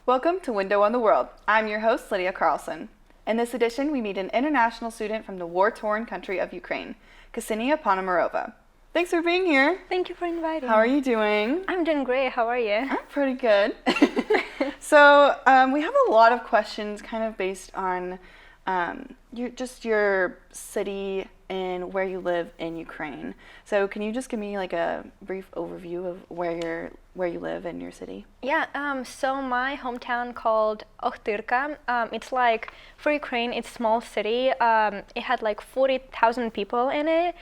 Welcome to Window on the World. I'm your host, Lydia Carlson. In this edition, we meet an international student from the war-torn country of Ukraine, Ksenia Ponomarova. Thanks for being here. Thank you for inviting How are me. you doing? I'm doing great. How are you? I'm pretty good. So we have a lot of questions kind of based on your city and where you live in Ukraine. So can you just give me like a brief overview of where you live in your city? Yeah, so my hometown called Ochtyrka, it's like, for Ukraine, it's a small city. It had like 40,000 people in it,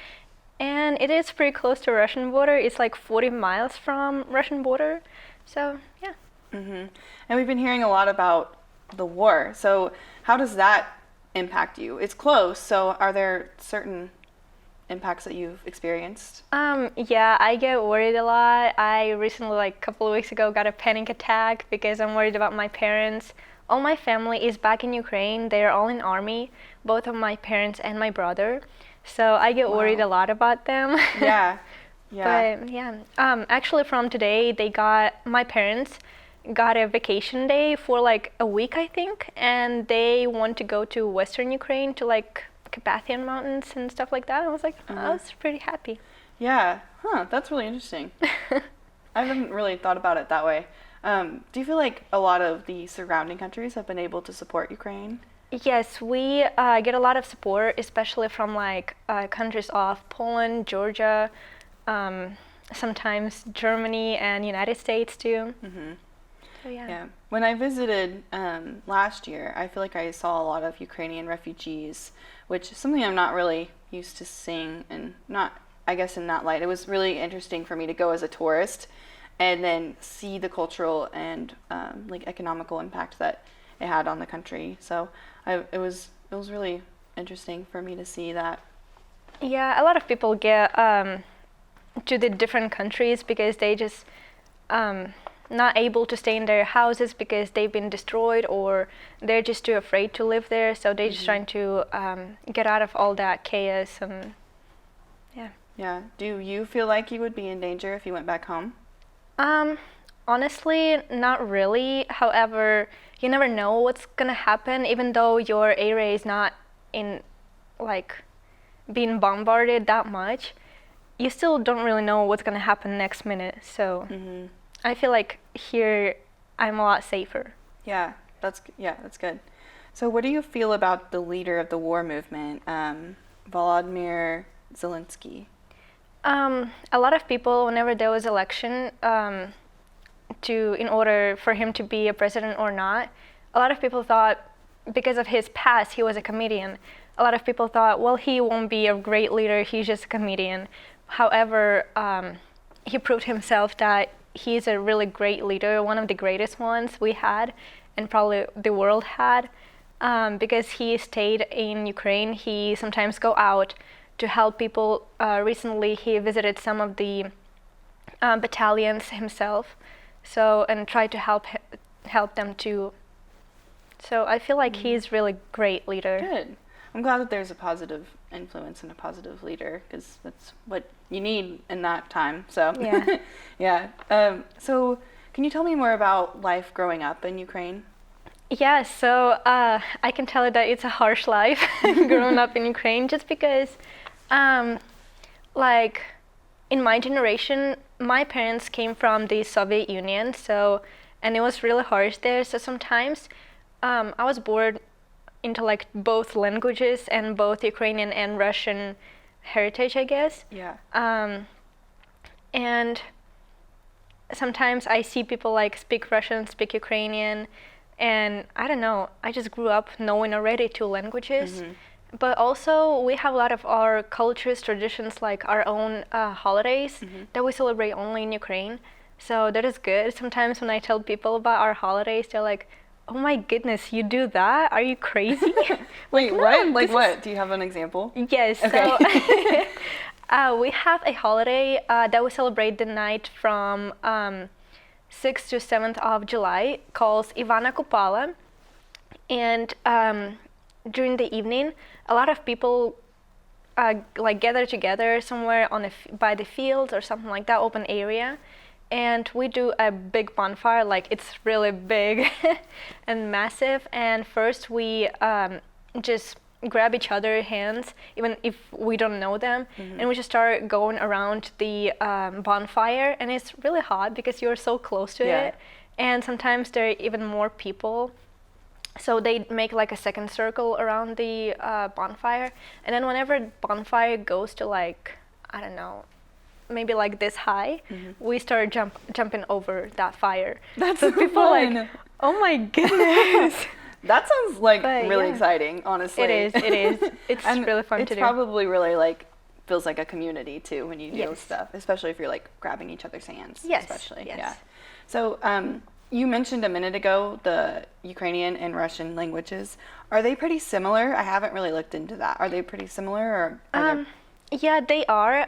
and it is pretty close to Russian border. It's like 40 miles from Russian border. So, yeah. Mm-hmm. And we've been hearing a lot about the war. So how does that impact you? It's close, so are there certain impacts that you've experienced? Yeah, I get worried a lot. I recently, like a couple of weeks ago, got a panic attack because I'm worried about my parents. All my family is back in Ukraine. They're all in army, both of my parents and my brother. So I get worried a lot about them. Yeah, yeah. But yeah, actually from today, my parents got a vacation day for like a week, I think, and they want to go to Western Ukraine to like Carpathian Mountains and stuff like that. I was like, I was pretty happy. Yeah, that's really interesting. I haven't really thought about it that way. Do you feel like a lot of the surrounding countries have been able to support Ukraine? Yes, we get a lot of support, especially from like countries off Poland, Georgia, sometimes Germany and United States too. Mm-hmm. So yeah. Yeah. When I visited last year, I feel like I saw a lot of Ukrainian refugees, which is something I'm not really used to seeing, and I guess in that light. It was really interesting for me to go as a tourist and then see the cultural and like economical impact that it had on the country. So it was really interesting for me to see that. Yeah, a lot of people get to the different countries because they just not able to stay in their houses because they've been destroyed, or they're just too afraid to live there. So they're just trying to get out of all that chaos and yeah. Yeah. Do you feel like you would be in danger if you went back home? Honestly, not really. However, you never know what's gonna happen, even though your area is not in like being bombarded that much. You still don't really know what's gonna happen next minute. So I feel like here I'm a lot safer. Yeah, that's good. So what do you feel about the leader of the war movement, Volodymyr Zelensky? A lot of people, whenever there was election, in order for him to be a president or not, a lot of people thought, because of his past, he was a comedian. A lot of people thought, well, he won't be a great leader, he's just a comedian. However, he proved himself that he's a really great leader, one of the greatest ones we had, and probably the world had, because he stayed in Ukraine. He sometimes go out to help people. Recently, he visited some of the battalions himself, and tried to help them too. So I feel like he's really great leader. Good. I'm glad that there's a positive influence and a positive leader, because that's what you need in that time. So Yeah. yeah. So can you tell me more about life growing up in Ukraine? Yeah, so I can tell you that it's a harsh life growing up in Ukraine, just because, like, in my generation, my parents came from the Soviet Union, and it was really harsh there. So sometimes I was bored into like both languages and both Ukrainian and Russian heritage, I guess. Yeah. And sometimes I see people like speak Russian, speak Ukrainian, and I don't know, I just grew up knowing already two languages. But also we have a lot of our cultures, traditions, like our own holidays that we celebrate only in Ukraine. So that is good. Sometimes when I tell people about our holidays, they're like, oh my goodness, you do that? Are you crazy? Wait, No, what? Like this what? Do you have an example? Yes. Okay. So we have a holiday that we celebrate the night from 6th to 7th of July called Ivana Kupala. And during the evening, a lot of people like gather together somewhere by the fields or something like that, open area. and we do a big bonfire. Like it's really big and massive. And first we just grab each other's hands, even if we don't know them, and we just start going around the bonfire. And it's really hot because you're so close to Yeah. it. And sometimes there are even more people. So they make like a second circle around the bonfire. And then whenever bonfire goes to like, I don't know, maybe like this high, we start jumping over that fire. That's so people are fun. like, oh my goodness. That sounds like But, really yeah. exciting, honestly. It is. It's And really fun to it's do. probably really like feels like a community too when you do Yes. stuff, especially if you're like grabbing each other's hands. Yes, Especially. yes. Yeah. So you mentioned a minute ago the Ukrainian and Russian languages. Are they pretty similar? I haven't really looked into that. Are they pretty similar, or are there... Yeah, they are.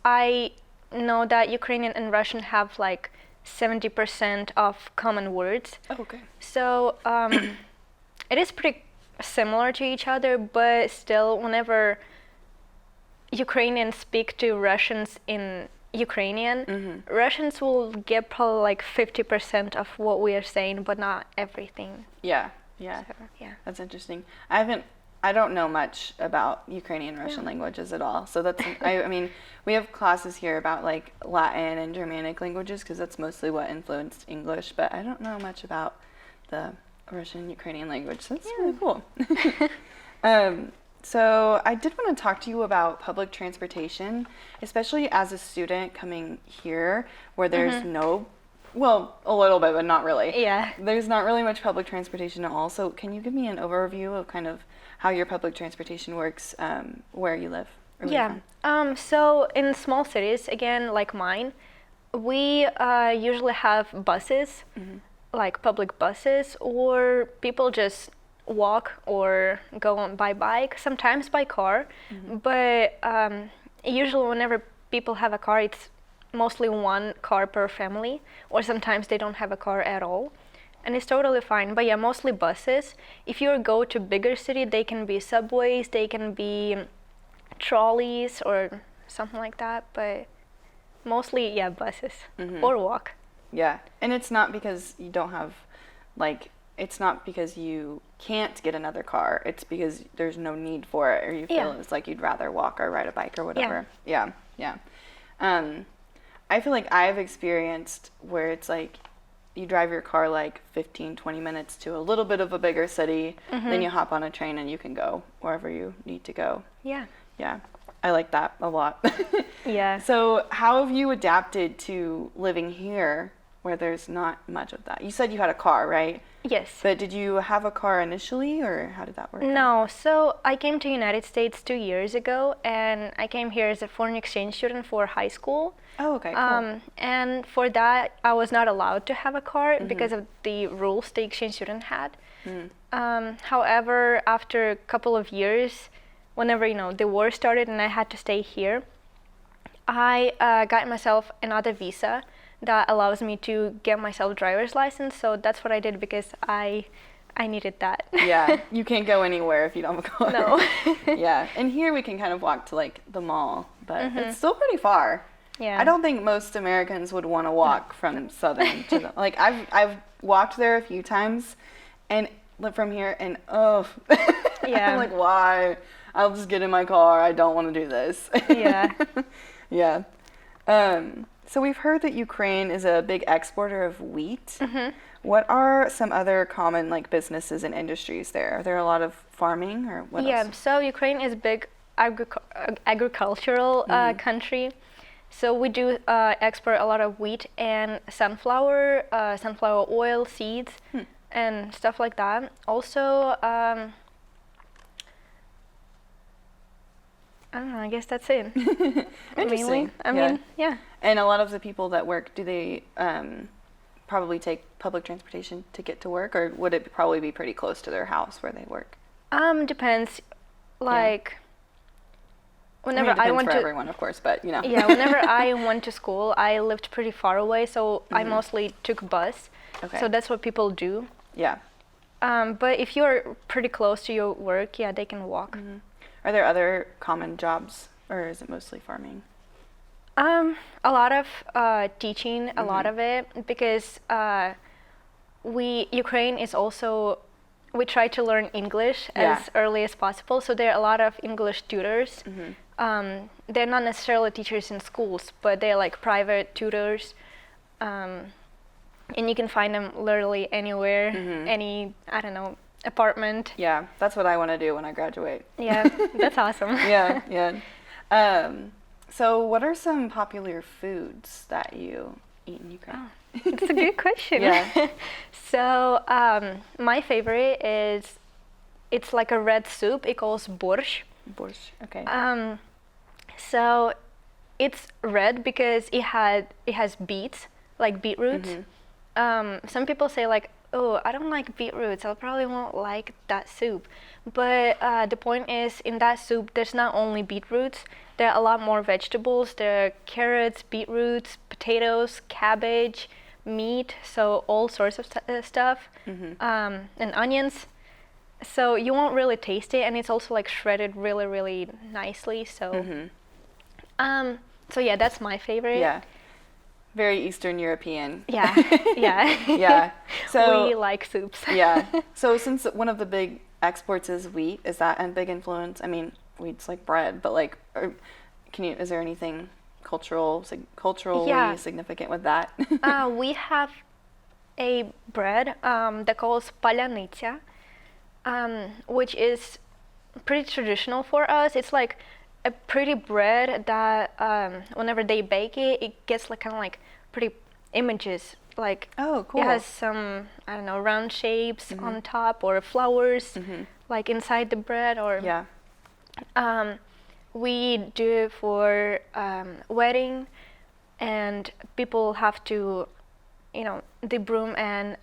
I know that Ukrainian and Russian have like 70% of common words. Oh, okay. So it is pretty similar to each other, but still, whenever Ukrainians speak to Russians in Ukrainian, Russians will get probably like 50% of what we are saying, but not everything. Yeah. Yeah. So, yeah. That's interesting. I don't know much about Ukrainian Russian languages at all. So that's I mean, we have classes here about like Latin and Germanic languages because that's mostly what influenced English, but I don't know much about the Russian Ukrainian language. So that's really cool. So I did want to talk to you about public transportation, especially as a student coming here where there's no, well, a little bit, but not really. Yeah. There's not really much public transportation at all. So can you give me an overview of kind of how your public transportation works where you live? Or where you're Yeah. from? So in small cities, again, like mine, we usually have buses, like public buses, or people just walk or go on by bike, sometimes by car. But usually whenever people have a car, it's mostly one car per family, or sometimes they don't have a car at all. And it's totally fine. But yeah, mostly buses. If you go to bigger city, they can be subways, they can be trolleys or something like that. But mostly, yeah, buses or walk. Yeah. And it's not because you don't have, like, it's not because you can't get another car. It's because there's no need for it, or you feel Yeah. it's like you'd rather walk or ride a bike or whatever. Yeah. Yeah. I feel like I've experienced where it's like you drive your car like 15, 20 minutes to a little bit of a bigger city, then you hop on a train and you can go wherever you need to go. Yeah. Yeah. I like that a lot. Yeah. So how have you adapted to living here where there's not much of that? You said you had a car, right? Yes. But did you have a car initially, or how did that work? No, so I came to United States 2 years ago, and I came here as a foreign exchange student for high school. Oh, okay, cool. And for that, I was not allowed to have a car because of the rules the exchange student had. However, after a couple of years, whenever the war started and I had to stay here, I got myself another visa that allows me to get myself driver's license. So that's what I did because I needed that. Yeah, you can't go anywhere if you don't have a car. No. Yeah, and here we can kind of walk to like the mall, but it's still pretty far. Yeah. I don't think most Americans would want to walk from Southern to the, like I've walked there a few times, and from here, and Yeah. I'm like, why? I'll just get in my car. I don't want to do this. Yeah. Yeah. So we've heard that Ukraine is a big exporter of wheat. What are some other common like businesses and industries there? Are there a lot of farming or what Yeah, else? so Ukraine is a big agricultural country. So we do export a lot of wheat and sunflower oil, seeds, and stuff like that. Also, I don't know, I guess that's it. Interesting. I mean, yeah. And a lot of the people that work, do they probably take public transportation to get to work, or would it probably be pretty close to their house where they work? Depends. Like, whenever I mean, it I depends went for to everyone, of course, but yeah, whenever I went to school, I lived pretty far away, so I mostly took bus. Okay. So that's what people do. Yeah. But if you're pretty close to your work, yeah, they can walk. Are there other common jobs, or is it mostly farming? A lot of teaching, a lot of it, because Ukraine is also, we try to learn English Yeah. as early as possible. So there are a lot of English tutors. They're not necessarily teachers in schools, but they're like private tutors. And you can find them literally anywhere, any, I don't know, apartment. Yeah, that's what I want to do when I graduate. Yeah, that's awesome. Yeah, yeah. So what are some popular foods that you eat in Ukraine? It's a good question. Yeah. So my favorite is, it's like a red soup. It calls borщ. Borscht. Okay. So it's red because it has beets, like beetroots. Some people say like, oh, I don't like beetroots. I probably won't like that soup. But the point is, in that soup, there's not only beetroots. There are a lot more vegetables. There are carrots, beetroots, potatoes, cabbage, meat, so all sorts of stuff, and onions. So you won't really taste it, and it's also like shredded really, really nicely. So, so yeah, that's my favorite. Yeah. Very Eastern European. Yeah, yeah. Yeah. So we like soups. yeah. So since one of the big exports is wheat, is that a big influence? I mean, wheat's like bread, but like, is there anything culturally Yeah. significant with that? We have a bread that calls palyanytsia, which is pretty traditional for us. It's like a pretty bread that whenever they bake it, it gets like kind of like pretty images. Like Oh, cool. it has some, I don't know, round shapes on top, or flowers like inside the bread, or Yeah. we do it for wedding, and people have to, the groom and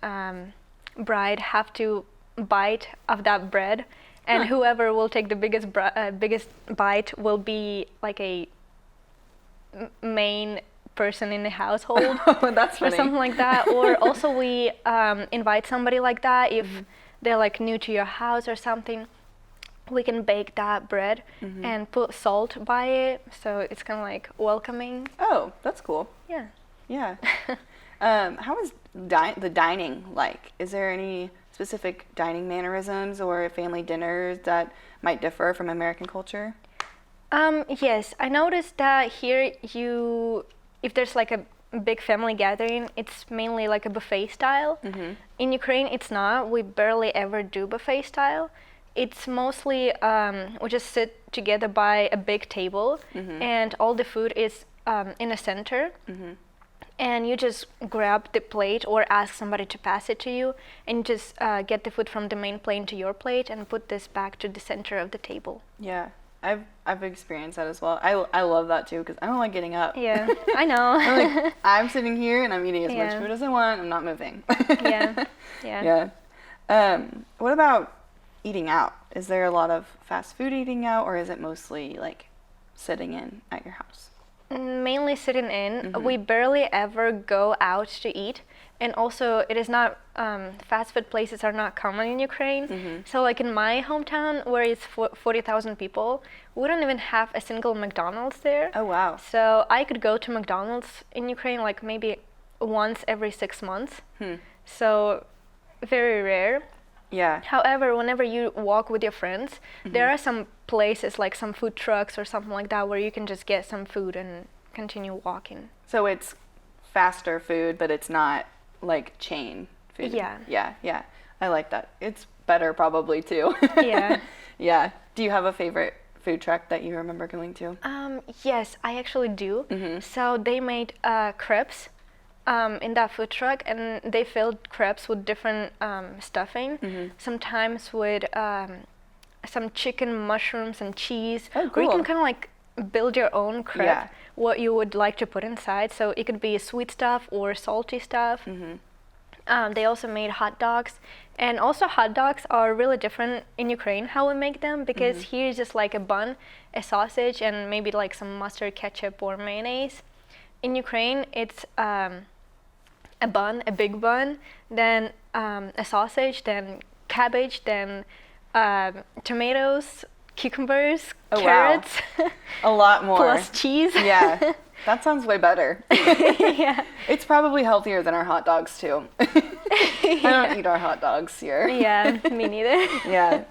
bride have to bite of that bread, and whoever will take the biggest bite will be like a main person in the household. Oh, that's Or funny. something like that. Or also we invite somebody like that if they're like new to your house or something. We can bake that bread and put salt by it, so it's kind of like welcoming. Oh, that's cool. Yeah. Yeah. How is the dining like? Is there any specific dining mannerisms or family dinners that might differ from American culture? Yes, I noticed that here if there's like a big family gathering, it's mainly like a buffet style. In Ukraine, it's not. We barely ever do buffet style. It's mostly we just sit together by a big table, and all the food is in the center. And you just grab the plate or ask somebody to pass it to you, and just get the food from the main plate to your plate and put this back to the center of the table. Yeah, I've experienced that as well. I love that too because I don't like getting up. Yeah, I know. I'm sitting here and I'm eating as much Yeah. food as I want. I'm not moving. Yeah, yeah. Yeah. What about eating out? Is there a lot of fast food eating out, or is it mostly like sitting in at your house? Mainly sitting in. We barely ever go out to eat, and also it is not fast food places are not common in Ukraine. So like in my hometown, where it's 40,000 people, we don't even have a single McDonald's there. Oh wow. So I could go to McDonald's in Ukraine like maybe once every 6 months. So very rare. Yeah. However, whenever you walk with your friends, there are some places like some food trucks or something like that where you can just get some food and continue walking. So it's faster food, but it's not like chain food. Yeah. Yeah, yeah. I like that. It's better probably too. Yeah. Yeah. Do you have a favorite food truck that you remember going to? Yes, I actually do. So they made crepes in that food truck, and they filled crepes with different stuffing, sometimes with some chicken, mushrooms, and cheese. Oh, Or you cool. can kind of like build your own crepe, Yeah. what you would like to put inside. So it could be sweet stuff or salty stuff. They also made hot dogs, and also hot dogs are really different in Ukraine how we make them, because here is just like a bun, a sausage, and maybe like some mustard, ketchup, or mayonnaise. In Ukraine, it's a bun, a big bun, then a sausage, then cabbage, then tomatoes, cucumbers, Oh, wow. carrots, A lot more. plus cheese. Yeah. That sounds way better. Yeah. It's probably healthier than our hot dogs too. I don't eat our hot dogs here. Yeah, me neither. Yeah.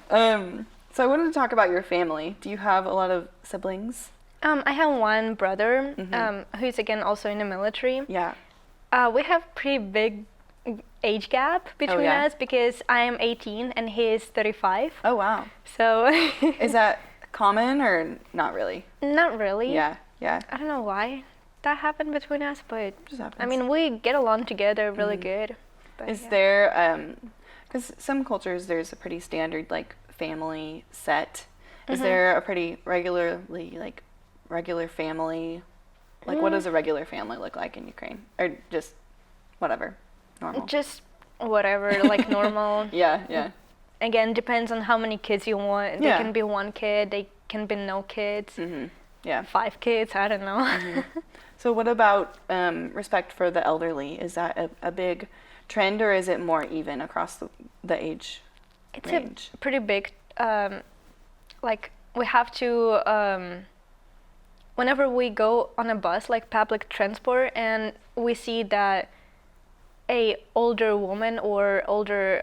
So I wanted to talk about your family. Do you have a lot of siblings? I have one brother who's again also in the military. Yeah. We have pretty big age gap between yeah? us because I am 18 and he is 35. Oh wow. So Is that common or not really? not really. Yeah. Yeah. I don't know why that happened between us, but Just happens. I mean we get along together really good. But Is yeah. there because some cultures there's a pretty standard like family set. Is there a pretty regular family? Like what does a regular family look like in Ukraine? Or just whatever, normal? Just whatever, like normal. Yeah, yeah. Again, depends on how many kids you want. Yeah. They can be one kid, they can be no kids, Yeah. 5 kids, I don't know. So what about respect for the elderly? Is that a big trend or is it more even across the age It's range? a pretty big, like we have to, whenever we go on a bus, like public transport, and we see that a older woman or older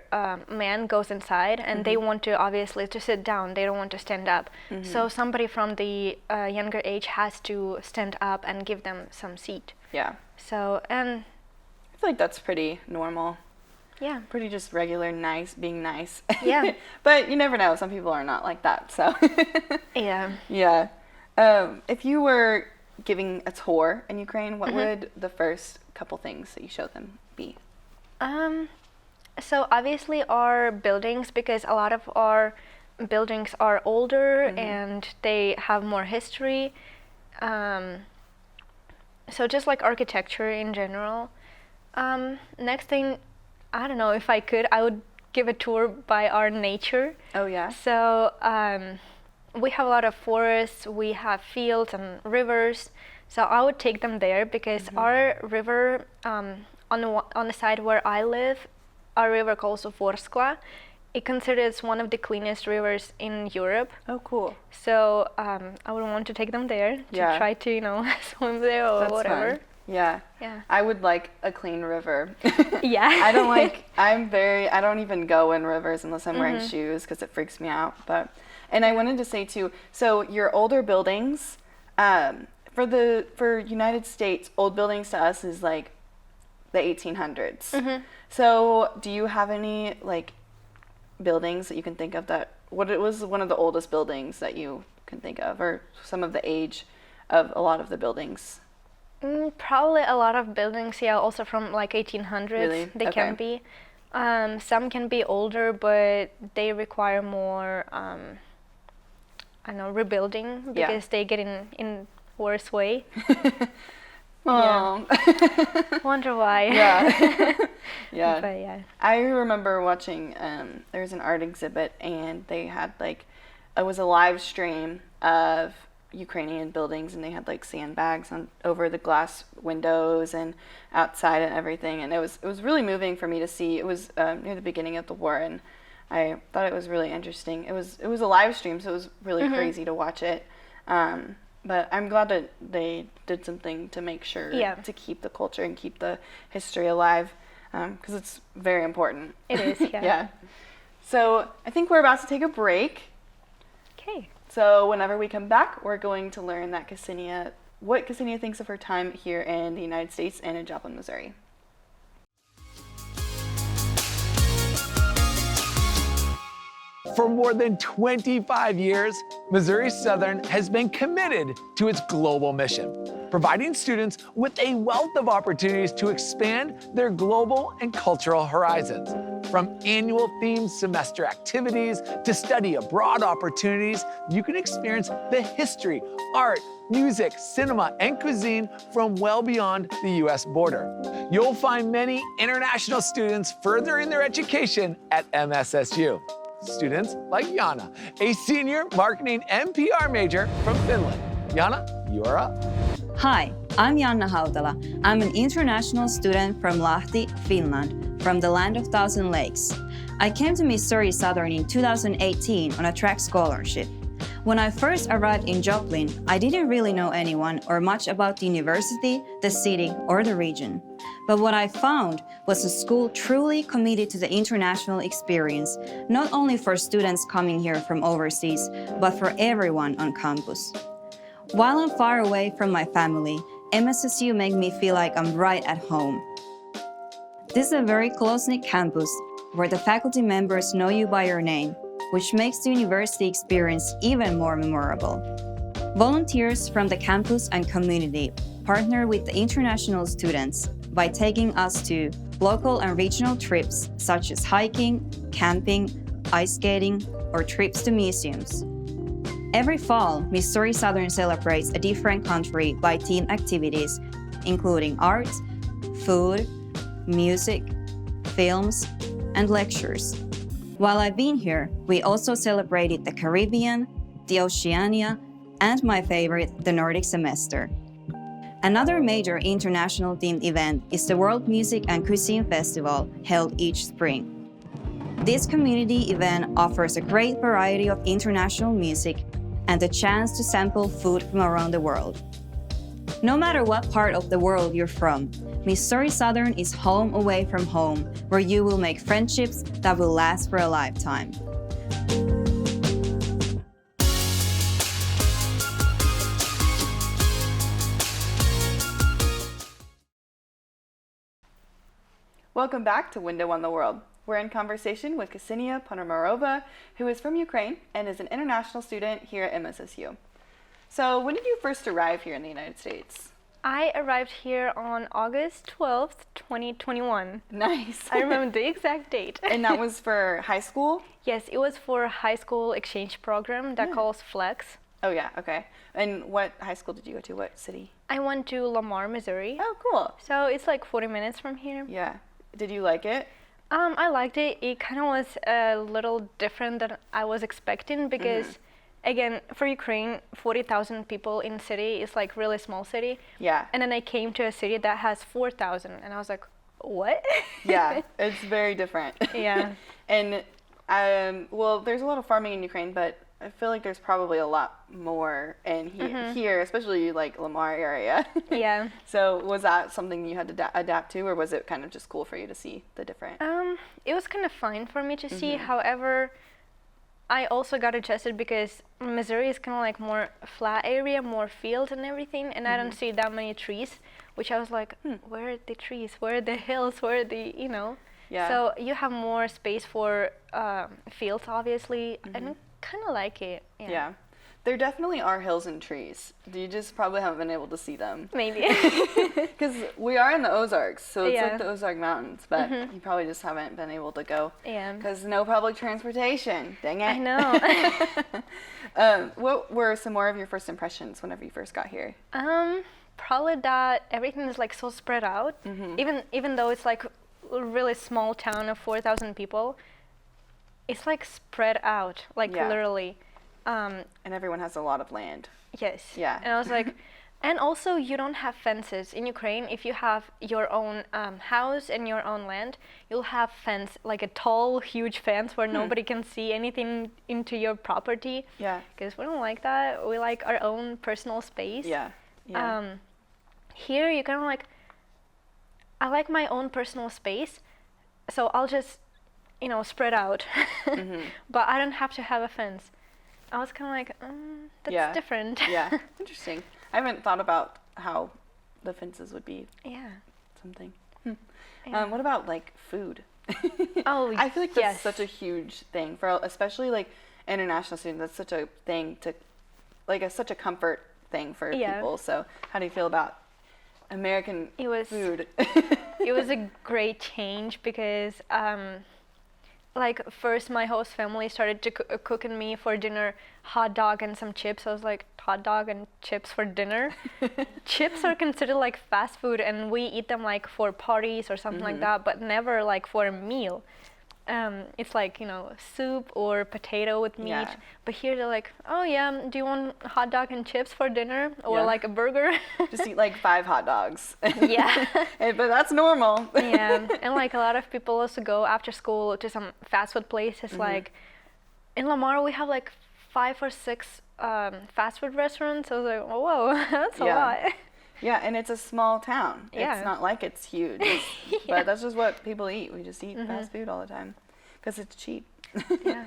man goes inside and they want to obviously to sit down, they don't want to stand up. So somebody from the younger age has to stand up and give them some seat. Yeah. So, and I feel like that's pretty normal. yeah. Pretty just regular, being nice. Yeah. But you never know. Some people are not like that. So, Yeah. yeah. If you were giving a tour in Ukraine, what would the first couple things that you showed them be? So obviously our buildings, because a lot of our buildings are older and they have more history. So just like architecture in general. Next thing, I don't know, if I could, I would give a tour by our nature. Oh, yeah. So we have a lot of forests, we have fields and rivers. So I would take them there because our river, on the side where I live, our river called Vorskla, it considered one of the cleanest rivers in Europe. Oh, cool. So I would want to take them there to Yeah. try to, swim there or That's whatever. fun. Yeah. Yeah. I would like a clean river. Yeah. I don't even go in rivers unless I'm wearing shoes because it freaks me out. And I wanted to say too, so your older buildings, for United States, old buildings to us is like the 1800s. So do you have any like buildings that you can think of what it was one of the oldest buildings that you can think of, or some of the age of a lot of the buildings? Probably a lot of buildings, yeah, also from like 1800s. Really? They Okay. can be. Some can be older, but they require more, I don't know, rebuilding because they get in worse way. Oh. Wonder why. Yeah. Yeah. But yeah. I remember watching, there was an art exhibit and they had it was a live stream of Ukrainian buildings and they had like sandbags over the glass windows and outside and everything. And it was really moving for me to see. It was near the beginning of the war and I thought it was really interesting. It was a live stream, so it was really crazy to watch it. But I'm glad that they did something to make sure to keep the culture and keep the history alive, because it's very important. It is, yeah. Yeah. So I think we're about to take a break. Okay. So whenever we come back, we're going to learn what Ksenia thinks of her time here in the United States and in Joplin, Missouri. For more than 25 years, Missouri Southern has been committed to its global mission, providing students with a wealth of opportunities to expand their global and cultural horizons. From annual themed semester activities to study abroad opportunities, you can experience the history, art, music, cinema, and cuisine from well beyond the U.S. border. You'll find many international students furthering their education at MSSU. Students like Jana, a senior marketing and PR major from Finland. Jana, you are up. Hi, I'm Janna Hautala. I'm an international student from Lahti, Finland, from the land of thousand lakes. I came to Missouri Southern in 2018 on a track scholarship. When I first arrived in Joplin, I didn't really know anyone or much about the university, the city, or the region. But what I found was a school truly committed to the international experience, not only for students coming here from overseas, but for everyone on campus. While I'm far away from my family, MSSU makes me feel like I'm right at home. This is a very close-knit campus where the faculty members know you by your name, which makes the university experience even more memorable. Volunteers from the campus and community partner with the international students by taking us to local and regional trips such as hiking, camping, ice skating, or trips to museums. Every fall, Missouri Southern celebrates a different country by theme activities, including art, food, music, films, and lectures. While I've been here, we also celebrated the Caribbean, the Oceania, and my favorite, the Nordic semester. Another major international themed event is the World Music and Cuisine Festival held each spring. This community event offers a great variety of international music and the chance to sample food from around the world. No matter what part of the world you're from, Missouri Southern is home away from home, where you will make friendships that will last for a lifetime. Welcome back to Window on the World. We're in conversation with Ksenia Ponomarova, who is from Ukraine and is an international student here at MSSU. So when did you first arrive here in the United States? I arrived here on August 12th, 2021. Nice. I remember the exact date. And that was for high school? Yes, it was for a high school exchange program that calls Flex. Oh yeah, okay. And what high school did you go to? What city? I went to Lamar, Missouri. Oh, cool. So it's like 40 minutes from here. Yeah. Did you like it? I liked it. It kind of was a little different than I was expecting because, again, for Ukraine, 40,000 people in city is like really small city. Yeah. And then I came to a city that has 4,000, and I was like, what? Yeah, it's very different. Yeah. And well, there's a lot of farming in Ukraine, but I feel like there's probably a lot more in here, especially like Lamar area. Yeah. So was that something you had to adapt to, or was it kind of just cool for you to see the different? It was kind of fine for me to see. However, I also got adjusted because Missouri is kind of like more flat area, more fields and everything, and I don't see that many trees, which I was like, where are the trees? Where are the hills? Where are the, you know? Yeah. So you have more space for fields, obviously, and I kind of like it. Yeah. There definitely are hills and trees. You just probably haven't been able to see them. Maybe. Because we are in the Ozarks, so it's Yeah. like the Ozark Mountains, but you probably just haven't been able to go. Yeah. Because no public transportation. Dang it. I know. What were some more of your first impressions whenever you first got here? Probably that everything is like so spread out. Even though it's like a really small town of 4,000 people, it's like spread out, like Yeah. literally. And everyone has a lot of land. Yes. Yeah. And I was like, and also you don't have fences in Ukraine. If you have your own house and your own land, you'll have fence, like a tall, huge fence where nobody can see anything into your property. Yeah. Because we don't like that. We like our own personal space. Yeah. Yeah. Here you kind of like, I like my own personal space, so I'll just, spread out. But I don't have to have a fence. I was kind of like, that's Yeah. different. Yeah. Interesting. I haven't thought about how the fences would be Yeah. something. Yeah. What about like food? Oh, I feel like that's yes. such a huge thing for especially like international students. That's such a thing to like such a comfort thing for Yeah. people. So how do you feel about American It was- food? It was a great change because, like, first my host family started to cooking me for dinner hot dog and some chips. I was like, hot dog and chips for dinner? Chips are considered like fast food, and we eat them like for parties or something like that, but never like for a meal. It's like, soup or potato with meat. Yeah. But here they're like, oh yeah, do you want hot dog and chips for dinner? Or Yeah. like a burger? Just eat like 5 hot dogs. Yeah. But that's normal. Yeah, and like a lot of people also go after school to some fast food places. Like in Lamar, we have like 5 or 6 fast food restaurants. I was like, oh, whoa, that's a Yeah. lot. Yeah, and it's a small town. Yeah. It's not like it's huge. But that's just what people eat. We just eat fast food all the time because it's cheap. Yeah.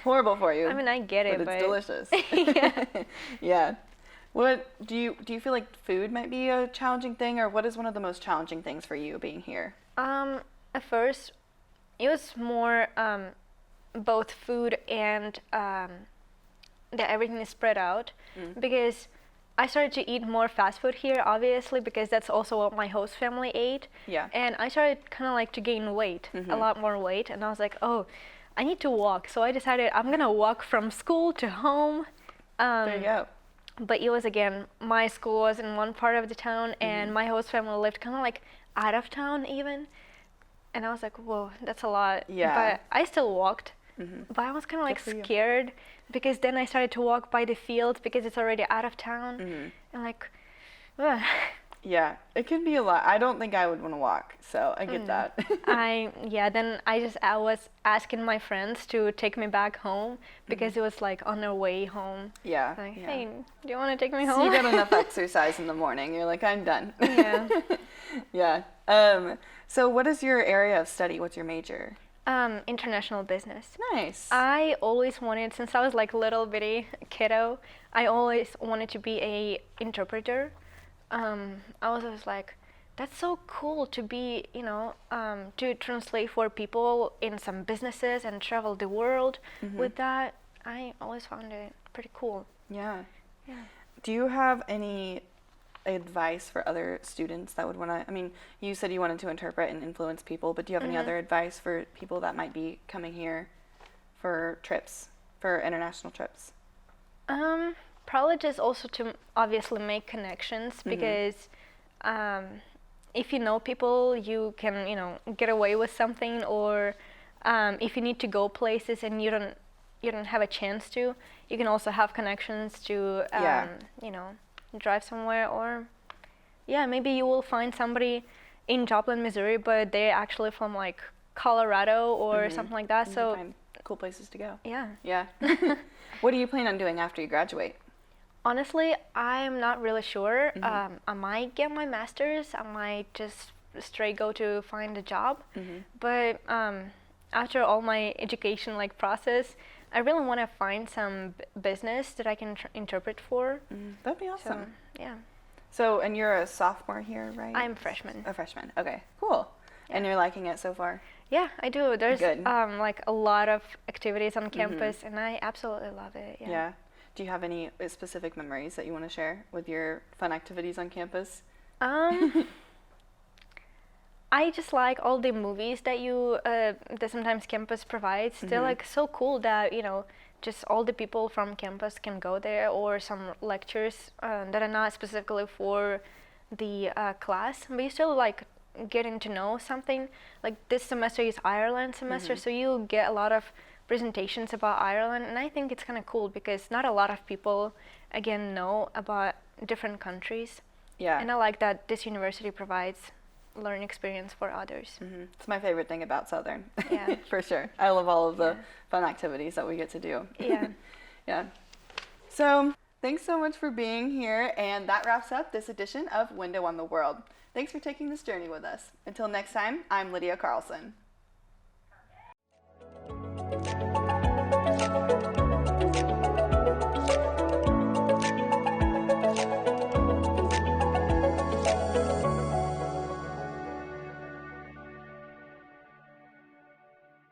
Horrible for you. I mean, I get it, but it's delicious. yeah. Yeah. What do you feel like food might be a challenging thing, or what is one of the most challenging things for you being here? At first, it was more both food and that everything is spread out because I started to eat more fast food here, obviously, because that's also what my host family ate. Yeah. And I started kind of like to gain weight, a lot more weight, and I was like, oh, I need to walk. So I decided I'm gonna walk from school to home. There you go. But it was, again, my school was in one part of the town, and my host family lived kind of like out of town even. And I was like, whoa, that's a lot. Yeah. But I still walked. But I was kind of like for you. scared because then I started to walk by the fields because it's already out of town. And like, ugh. Yeah, it can be a lot. I don't think I would want to walk, so I get that. Then I was asking my friends to take me back home because it was like on their way home. Yeah. Like, yeah. hey, do you want to take me So home? you get enough exercise in the morning. You're like, I'm done. Yeah. Yeah. So what is your area of study? What's your major? International business. Nice. I always wanted, since I was like little bitty kiddo, I always wanted to be a interpreter. I was always like, that's so cool to be, to translate for people in some businesses and travel the world with that. I always found it pretty cool. Yeah. Yeah. Do you have any advice for other students that would want to, I mean, you said you wanted to interpret and influence people, but do you have any other advice for people that might be coming here for trips, for international trips? Probably just also to obviously make connections because if you know people, you can, get away with something, or if you need to go places and you don't have a chance to, you can also have connections to, drive somewhere, or maybe you will find somebody in Joplin, Missouri, but they're actually from like Colorado or something like that. You So can find cool places to go. yeah. Yeah. What do you plan on doing after you graduate? Honestly, I'm not really sure. I might get my master's. I might just straight go to find a job. But after all my education process, I really want to find some business that I can interpret for. That'd be So awesome. yeah, So, and you're a sophomore here, right? I'm a freshman. A freshman. Okay, cool. And you're liking it so far? Yeah, I do. There's Good. like a lot of activities on campus, and I absolutely love it. Yeah. Yeah. Do you have any specific memories that you want to share with your fun activities on campus? I just like all the movies that that sometimes campus provides. They're like so cool that just all the people from campus can go there, or some lectures that are not specifically for the class, but you still getting to know something. Like this semester is Ireland semester, so you get a lot of presentations about Ireland, and I think it's kind of cool because not a lot of people again know about different countries. Yeah. And I like that this university provides learning experience for others. It's my favorite thing about Southern. Yeah. For sure. I love all of the fun activities that we get to do. Yeah. Yeah. So, thanks so much for being here, and that wraps up this edition of Window on the World. Thanks for taking this journey with us. Until next time, I'm Lydia Carlson.